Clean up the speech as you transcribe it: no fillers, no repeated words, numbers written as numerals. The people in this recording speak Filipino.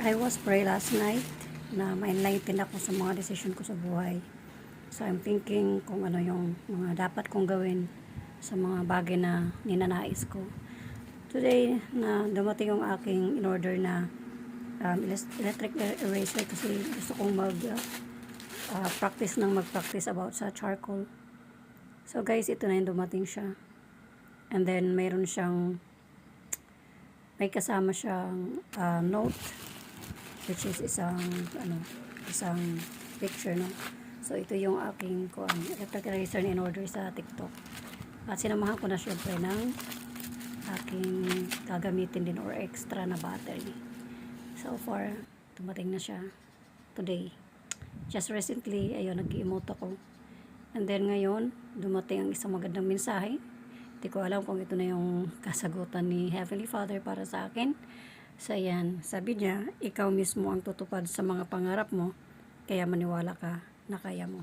I was pray last night na ma-enlighten ako sa mga decision ko sa buhay. So I'm thinking kung ano yung mga dapat kong gawin sa mga bagay na ninanais ko. Today na dumating yung aking in-order na electric eraser kasi gusto kong mag-practice about sa charcoal. So guys, ito na yung dumating siya. And then may kasama siyang note, which is isang picture, no. So ito yung aking electric eraser in order sa TikTok. At sinamahan ko na syempre ng aking gagamitin din or extra na battery. So far, dumating na siya today. Just recently, ayun, nag-emote ako. And then ngayon, dumating ang isang magandang mensahe. Hindi ko alam kung ito na yung kasagutan ni Heavenly Father para sa akin. So yan, sabi niya, ikaw mismo ang tutupad sa mga pangarap mo, kaya maniwala ka na kaya mo.